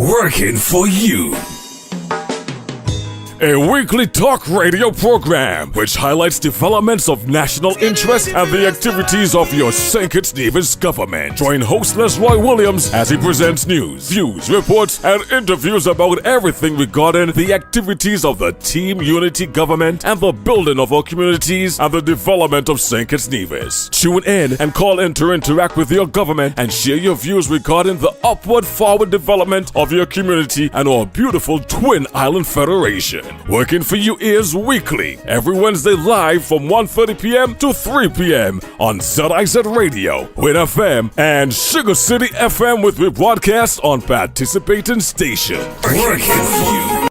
working for you. A weekly talk radio program which highlights developments of national interest and the activities of your St. Kitts Nevis government. Join host Roy Williams as he presents news, views, reports, and interviews about everything regarding the activities of the Team Unity government and the building of our communities and the development of St. Kitts Nevis. Tune in and call in to interact with your government and share your views regarding the upward forward development of your community and our beautiful Twin Island Federation. Working for You is weekly, every Wednesday live from 1:30 p.m. to 3 p.m. on ZIZ Radio, Win FM, and Sugar City FM with rebroadcast on participating stations. Working for You.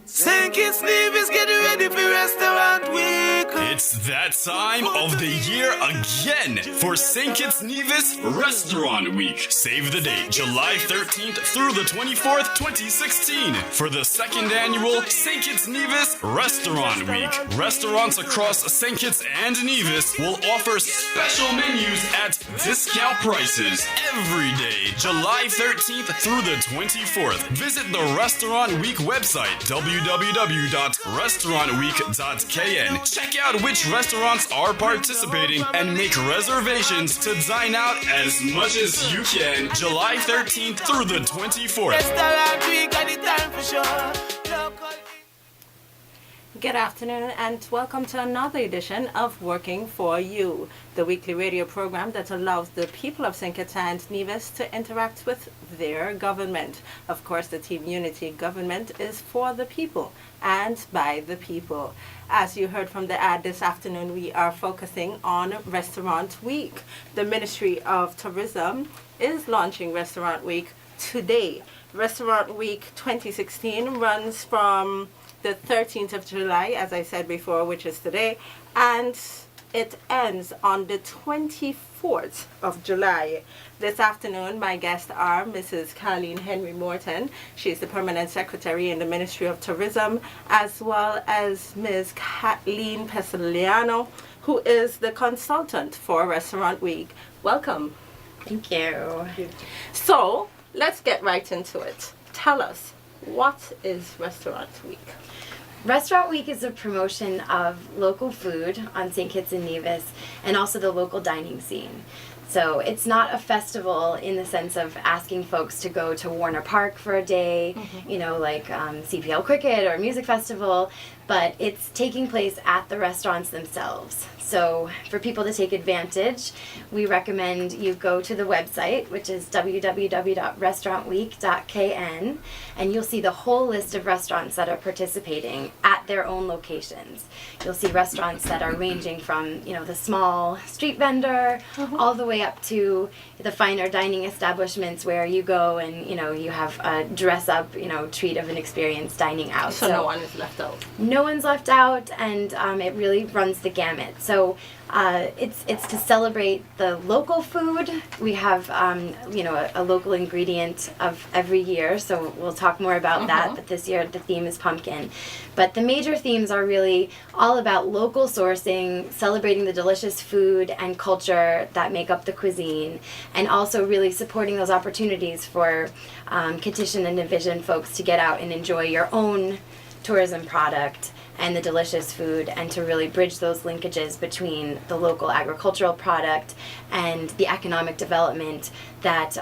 St. Kitts Nevis, get ready for Restaurant Week. It's that time of the year again for St. Kitts Nevis Restaurant Week. Save the date, July 13th through the 24th, 2016, for the second annual St. Kitts Nevis Restaurant Week. Restaurants across St. Kitts and Nevis will offer special menus at discount prices every day, July 13th through the 24th. Visit the Restaurant Week website, www.restaurantweek.kn. Check out which restaurants are participating and make reservations to dine out as much as you can, July 13th through the 24th. Restaurant Week at the time for sure. Good afternoon and welcome to another edition of Working for You, the weekly radio program that allows the people of St. Kitts and Nevis to interact with their government. Of course, the Team Unity government is for the people and by the people. As you heard from the ad this afternoon, we are focusing on Restaurant Week. The Ministry of Tourism is launching Restaurant Week today. Restaurant Week 2016 runs from the 13th of July, as I said before, which is today, and it ends on the 24th of July. This afternoon, my guests are Mrs. Colleen Henry Morton. She's the Permanent Secretary in the Ministry of Tourism, as well as Ms. Kathleen Pesiliano, who is the consultant for Restaurant Week. Welcome. Thank you. So, let's get right into it. Tell us, what is Restaurant Week? Restaurant Week is a promotion of local food on St. Kitts and Nevis and also the local dining scene. So it's not a festival in the sense of asking folks to go to Warner Park for a day, like CPL Cricket or Music Festival, but it's taking place at the restaurants themselves. So for people to take advantage, we recommend you go to the website, which is www.restaurantweek.kn, and you'll see the whole list of restaurants that are participating at their own locations. You'll see restaurants that are ranging from, the small street vendor all the way up to the finer dining establishments where you go and, you have a dress-up, treat of an experience dining out. So no one is left out. No one's left out, and it really runs the gamut. So it's to celebrate the local food. We have a local ingredient of every year, so we'll talk more about that, but this year the theme is pumpkin. But the major themes are really all about local sourcing, celebrating the delicious food and culture that make up the cuisine, and also really supporting those opportunities for Kittition and Division folks to get out and enjoy your own tourism product and the delicious food, and to really bridge those linkages between the local agricultural product and the economic development that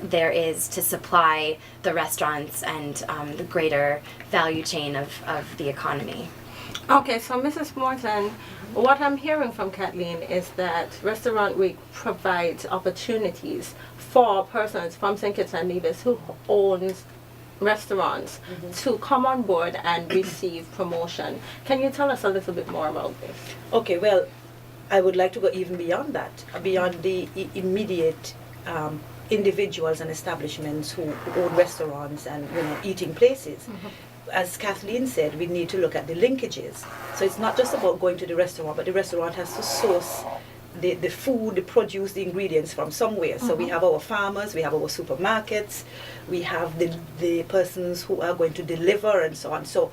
there is to supply the restaurants and the greater value chain of the economy. Okay, so Mrs. Morton, what I'm hearing from Kathleen is that Restaurant Week provides opportunities for persons from St. Kitts and Nevis who owns restaurants to come on board and receive promotion. Can you tell us a little bit more about this? Okay, well, I would like to go even beyond that, beyond the immediate individuals and establishments who own restaurants and eating places. As Kathleen said, we need to look at the linkages. So it's not just about going to the restaurant, but the restaurant has to source the food, the produce, the ingredients from somewhere. So we have our farmers, we have our supermarkets, we have the persons who are going to deliver and so on. So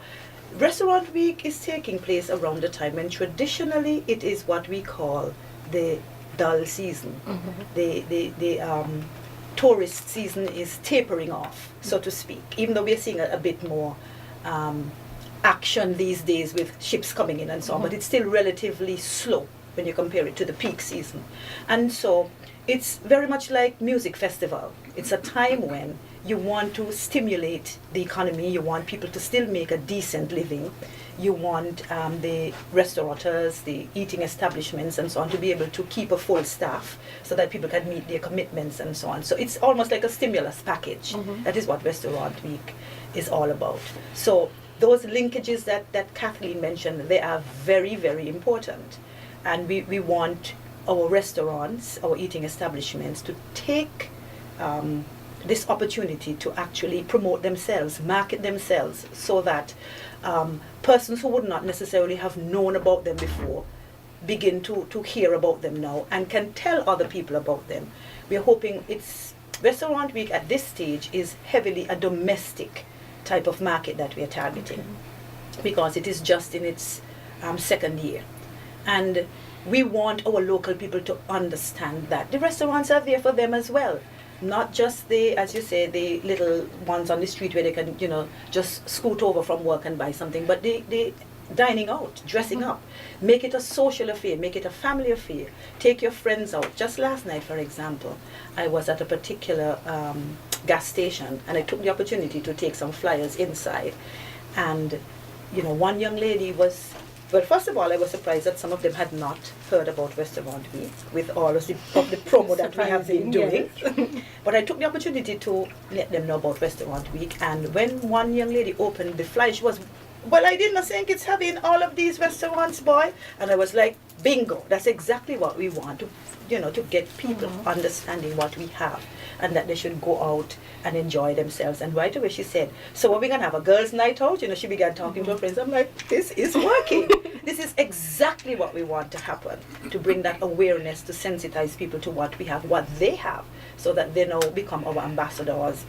Restaurant Week is taking place around the time, and traditionally it is what we call the dull season. tourist season is tapering off, so to speak, even though we're seeing a bit more action these days with ships coming in and so on, but it's still relatively slow when you compare it to the peak season. And so it's very much like music festival. It's a time when you want to stimulate the economy, you want people to still make a decent living, you want the restaurateurs, the eating establishments and so on to be able to keep a full staff so that people can meet their commitments and so on. So it's almost like a stimulus package. That is what Restaurant Week is all about. So those linkages that Kathleen mentioned, they are very, very important. And we want our restaurants, our eating establishments to take this opportunity to actually promote themselves, market themselves, so that persons who would not necessarily have known about them before begin to hear about them now and can tell other people about them. We're hoping Restaurant Week at this stage is heavily a domestic type of market that we are targeting, because it is just in its second year. And we want our local people to understand that the restaurants are there for them as well. Not just as you say, the little ones on the street where they can, just scoot over from work and buy something, but the dining out, dressing up. Make it a social affair, make it a family affair. Take your friends out. Just last night, for example, I was at a particular gas station and I took the opportunity to take some flyers inside. And, one young lady was, well, first of all, I was surprised that some of them had not heard about Restaurant Week with all of the promo that we have been doing. Yes. But I took the opportunity to let them know about Restaurant Week. And when one young lady opened the flyer, she was, well, I didn't think it's having all of these restaurants, boy. And I was like, bingo, that's exactly what we want, to get people understanding what we have and that they should go out and enjoy themselves. And right away she said, so are we going to have a girls' night out? She began talking to her friends. I'm like, this is working. This is exactly what we want to happen, to bring that awareness, to sensitize people to what we have, what they have, so that they now become our ambassadors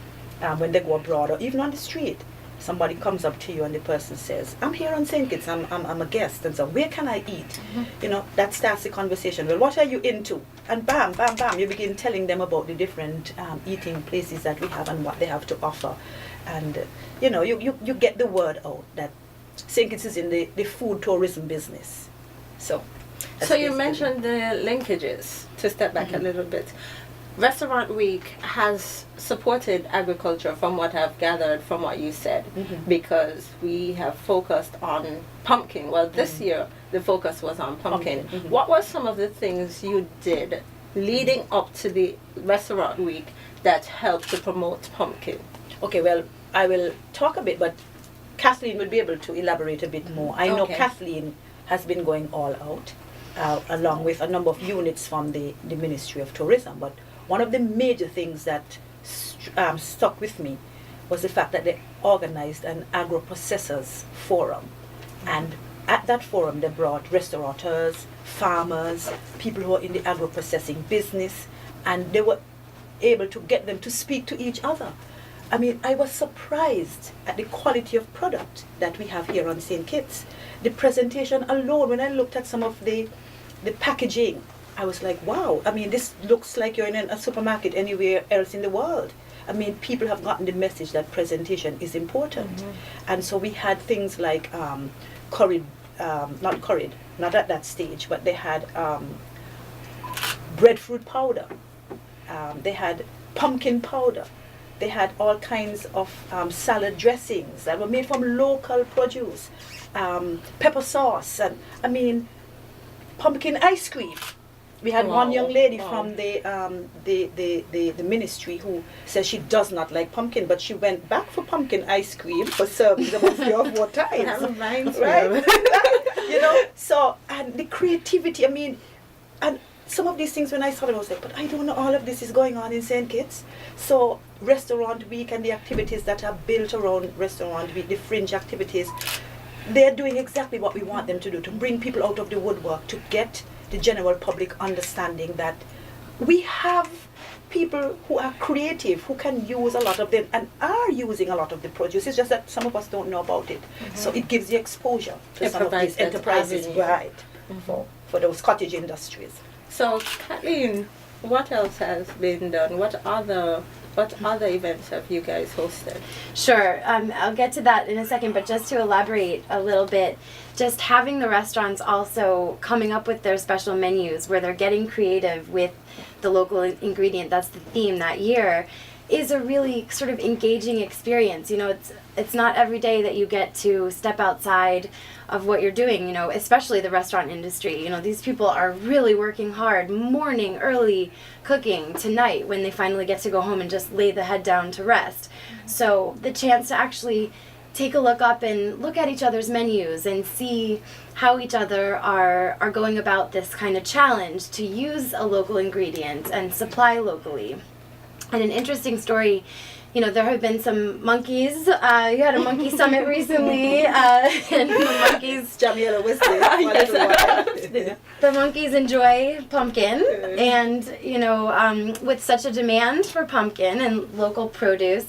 when they go abroad or even on the street. Somebody comes up to you and the person says, I'm here on St. Kitts, I'm a guest, and so where can I eat? That starts the conversation. Well, what are you into? And bam, bam, bam, you begin telling them about the different eating places that we have and what they have to offer. And, you get the word out that St. Kitts is in the food tourism business. So you mentioned the linkages, to step back a little bit. Restaurant Week has supported agriculture, from what I've gathered from what you said, because we have focused on pumpkin. Well, this year the focus was on pumpkin. What were some of the things you did leading up to the Restaurant Week that helped to promote pumpkin? Okay, well, I will talk a bit, but Kathleen will be able to elaborate a bit more. I know Kathleen has been going all out, along with a number of units from the Ministry of Tourism, but one of the major things that stuck with me was the fact that they organized an agro-processors forum. And at that forum, they brought restaurateurs, farmers, people who are in the agro-processing business, and they were able to get them to speak to each other. I mean, I was surprised at the quality of product that we have here on St. Kitts. The presentation alone, when I looked at some of the packaging, I was like, wow, I mean, this looks like you're in a supermarket anywhere else in the world. I mean, people have gotten the message that presentation is important. And so we had things like not at that stage, but they had breadfruit powder. They had pumpkin powder. They had all kinds of salad dressings that were made from local produce, pepper sauce, and I mean, pumpkin ice cream. We had one young lady from the ministry who says she does not like pumpkin, but she went back for pumpkin ice cream for serving about 3 or 4 times. That reminds me right? of it. So, and the creativity, I mean, and some of these things when I saw them, I was like, but I don't know all of this is going on in St. Kitts. So Restaurant Week and the activities that are built around Restaurant Week, the fringe activities, they're doing exactly what we want them to do, to bring people out of the woodwork, to get the general public understanding that we have people who are creative, who can use a lot of them and are using a lot of the produce. It's just that some of us don't know about it. So it gives the exposure to some of these enterprises, right, for those cottage industries. So, Kathleen, what else has been done? What other events have you guys hosted? Sure. I'll get to that in a second, but just to elaborate a little bit, just having the restaurants also coming up with their special menus where they're getting creative with the local ingredient, that's the theme that year, is a really sort of engaging experience. You know, it's not every day that you get to step outside of what you're doing, you know, especially the restaurant industry. You know, these people are really working hard, morning, early, cooking to night when they finally get to go home and just lay the head down to rest. So the chance to actually take a look up and look at each other's menus and see how each other are going about this kind of challenge to use a local ingredient and supply locally. And an interesting story, you know, there have been some monkeys. You had a monkey summit recently, and the monkeys. Jamila was there. The monkeys enjoy pumpkin, and you know, with such a demand for pumpkin and local produce,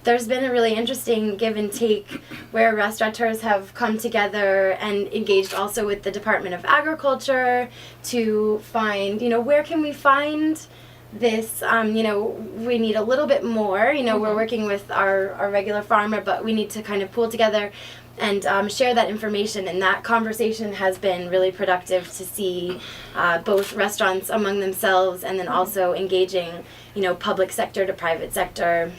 there's been a really interesting give and take where restaurateurs have come together and engaged also with the Department of Agriculture to find, you know, where can we find this, you know, we need a little bit more, you know, we're working with our regular farmer, but we need to kind of pool together and share that information. And that conversation has been really productive to see both restaurants among themselves and then also engaging, you know, public sector to private sector.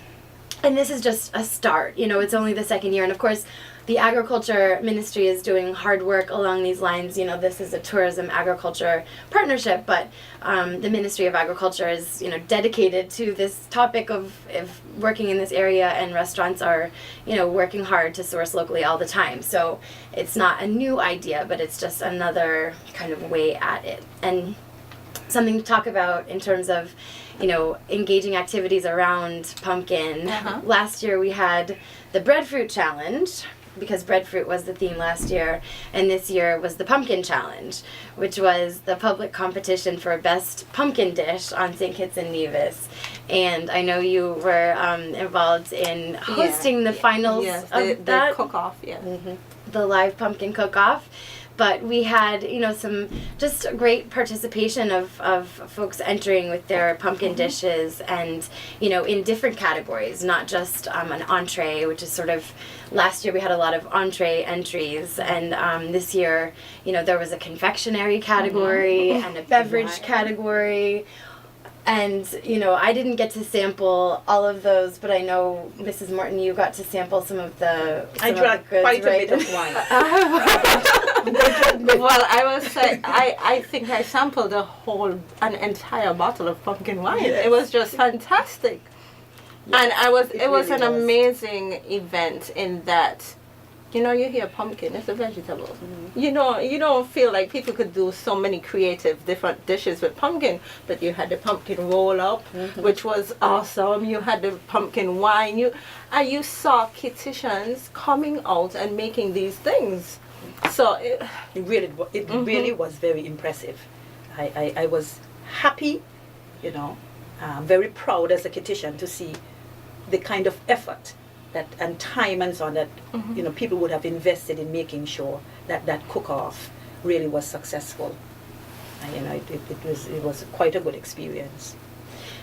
And this is just a start, you know, it's only the second year. And of course, the Agriculture Ministry is doing hard work along these lines. You know, this is a tourism agriculture partnership, but the Ministry of Agriculture is, you know, dedicated to this topic of working in this area, and restaurants are, you know, working hard to source locally all the time. So it's not a new idea, but it's just another kind of way at it. And something to talk about in terms of, you know, engaging activities around pumpkin. Last year we had the breadfruit challenge, because breadfruit was the theme last year, and this year was the pumpkin challenge, which was the public competition for best pumpkin dish on St. Kitts and Nevis. And I know you were involved in hosting the finals of that. The cook-off, The live pumpkin cook-off. But we had, you know, some just great participation of folks entering with their pumpkin dishes, and, you know, in different categories, not just an entree, which is sort of, last year we had a lot of entree entries, and this year, you know, there was a confectionery category and a beverage category. And, you know, I didn't get to sample all of those, but I know, Mrs. Morton, you got to sample some of the I drank quite a bit of wine. Well, I will say, I think I sampled an entire bottle of pumpkin wine. Yes. It was just fantastic. Yes, And it was really an was. amazing event in that, you know, you hear pumpkin, it's a vegetable. You know, you don't feel like people could do so many creative different dishes with pumpkin, but you had the pumpkin roll up, which was awesome. You had the pumpkin wine. You saw Kittitians coming out and making these things. So It really was very impressive. I was happy, you know, very proud as a Kittitian to see the kind of effort that and time and so on that you know, people would have invested in making sure that that cook-off really was successful. And, you know, it was quite a good experience.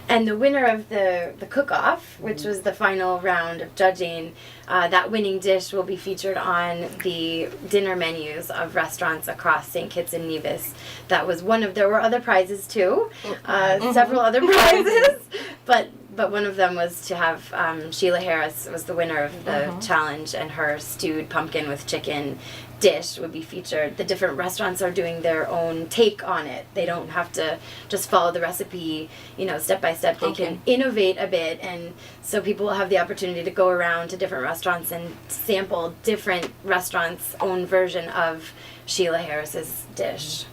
And the winner of the cook-off, which was the final round of judging, that winning dish will be featured on the dinner menus of restaurants across St. Kitts and Nevis. That was there were other prizes too, several other prizes, but one of them was to have Sheila Harris was the winner of the challenge, and her stewed pumpkin with chicken dish would be featured. The different restaurants are doing their own take on it. They don't have to just follow the recipe, you know, step by step. They can innovate a bit, and so people will have the opportunity to go around to different restaurants and sample different restaurants' own version of Sheila Harris's dish.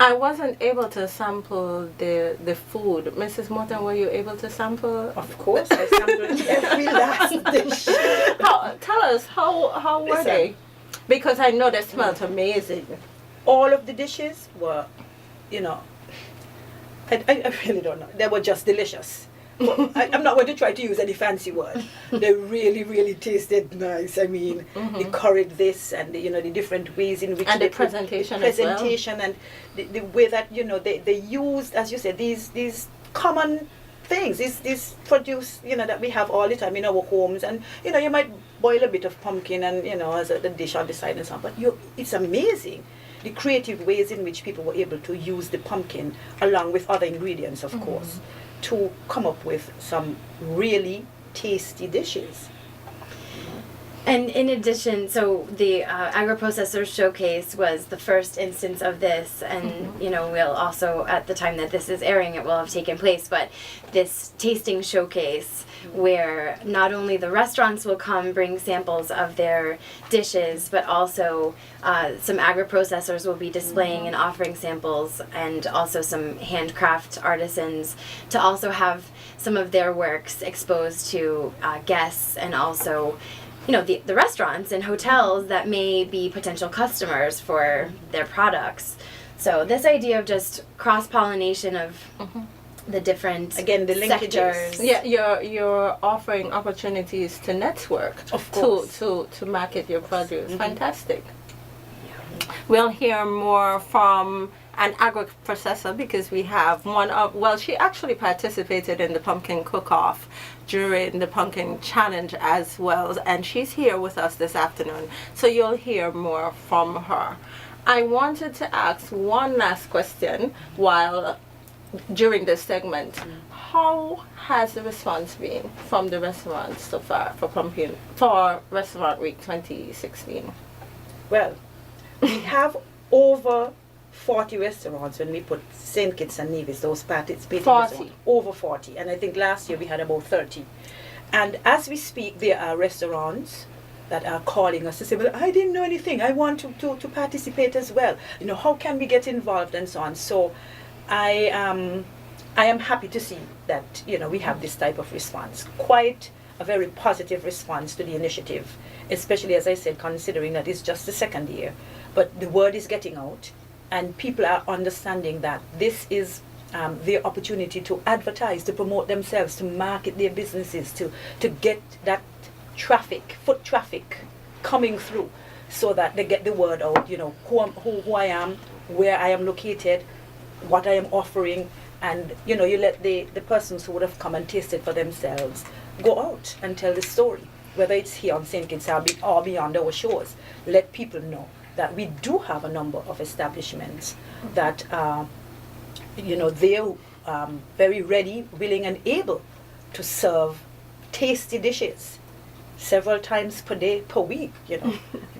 I wasn't able to sample the food. Mrs. Morton, were you able to sample? Of course, I sampled every last dish. Tell us, how were they? Because I know they smelled amazing. All of the dishes were, you know, I really don't know. They were just delicious. Well, I'm not going to try to use any fancy word. They really, really tasted nice. I mean, the curried this and the, you know, the different ways in which And they the presentation as well. and the way that, you know, they used, as you said, these common things. This produce, that we have all the time in our homes, and you might boil a bit of pumpkin and as a dish on the side and so on. But it's amazing the creative ways in which people were able to use the pumpkin along with other ingredients, of course, to come up with some really tasty dishes. And in addition, so the agro-processor showcase was the first instance of this, and we'll also, at the time that this is airing, it will have taken place, but this tasting showcase where not only the restaurants will come bring samples of their dishes, but also some agro-processors will be displaying and offering samples, and also some handcraft artisans to also have some of their works exposed to guests, and also the restaurants and hotels that may be potential customers for their products. So this idea of just cross-pollination of the different the linkages. sectors. Yeah, you're offering opportunities to network, of course, to market your produce. Fantastic. We'll hear more from an agro-processor because we have she actually participated in the pumpkin cook-off during the pumpkin challenge as well, and she's here with us this afternoon, so you'll hear more from her. I wanted to ask one last question during this segment. How has the response been from the restaurants so far for Restaurant Week 2016? Well, we have over 40 restaurants when we put St. Kitts and Nevis, those participating 40. Over 40, and I think last year we had about 30. And as we speak, there are restaurants that are calling us to say, well, I didn't know anything, I want to participate as well. How can we get involved and so on. So I am happy to see that, we have this type of response. Quite a very positive response to the initiative, especially, as I said, considering that it's just the second year. But the word is getting out, and people are understanding that this is their opportunity to advertise, to promote themselves, to market their businesses, to get that foot traffic coming through, so that they get the word out, who I am, where I am located, what I am offering, and you let the persons who would have come and tasted for themselves go out and tell the story, whether it's here on St. Kitts or beyond our shores. Let people know that we do have a number of establishments that they're very ready, willing, and able to serve tasty dishes several times per week.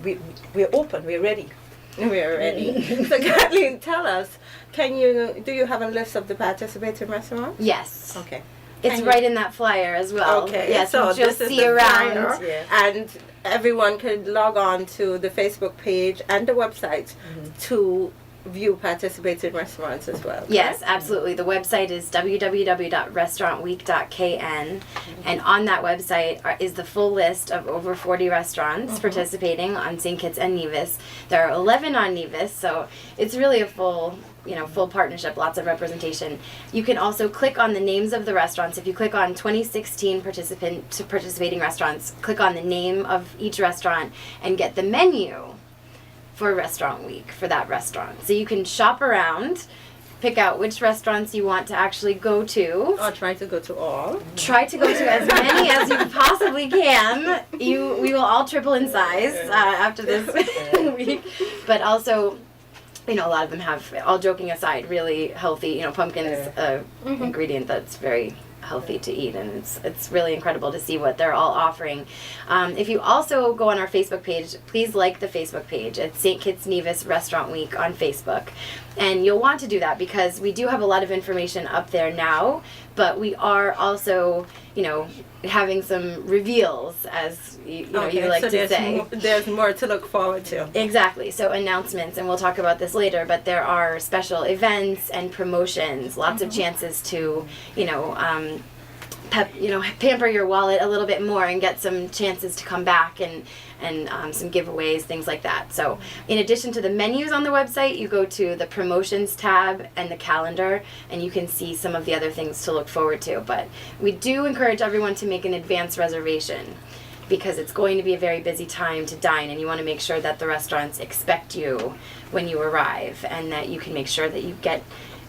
We're open, we're ready. We're ready. So Kathleen, tell us, do you have a list of the participating restaurants? Yes. Okay. It's right in that flyer as well. Okay. Yes, so you'll this is see the around. flyer, Yeah. and everyone can log on to the Facebook page and the website to view participating restaurants as well. Yes, correct? absolutely. The website is www.restaurantweek.kn, and on that website is the full list of over 40 restaurants participating on St. Kitts and Nevis. There are 11 on Nevis, so it's really a full partnership, lots of representation. You can also click on the names of the restaurants. If you click on 2016 participating restaurants, click on the name of each restaurant and get the menu for Restaurant Week for that restaurant. So you can shop around, pick out which restaurants you want to actually go to. Or try to go to all. Try to go to as many as you possibly can. We will all triple in size after this week. But also, a lot of them have, all joking aside, really healthy, pumpkin is an ingredient that's very healthy to eat, and it's really incredible to see what they're all offering. If you also go on our Facebook page, please like the Facebook page. It's St. Kitts Nevis Restaurant Week on Facebook, and you'll want to do that because we do have a lot of information up there now, but we are also having some reveals, as you like to say. There's more to look forward to. Exactly. So announcements, and we'll talk about this later, but there are special events and promotions, lots of chances to, pamper your wallet a little bit more and get some chances to come back and some giveaways, things like that. So in addition to the menus on the website, you go to the promotions tab and the calendar, and you can see some of the other things to look forward to. But we do encourage everyone to make an advance reservation, because it's going to be a very busy time to dine, and you want to make sure that the restaurants expect you when you arrive, and that you can make sure that you get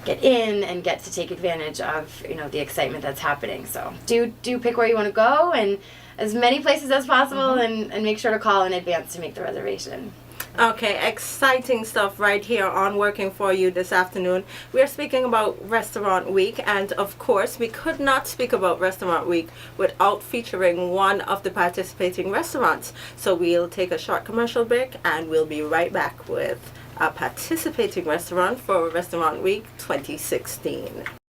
get in and get to take advantage of, you know, the excitement that's happening. So do pick where you want to go, and as many places as possible, and make sure to call in advance to make the reservation. Okay, exciting stuff right here on Working For You this afternoon. We are speaking about Restaurant Week, and of course we could not speak about Restaurant Week without featuring one of the participating restaurants. So we'll take a short commercial break and we'll be right back with a participating restaurant for Restaurant Week 2016.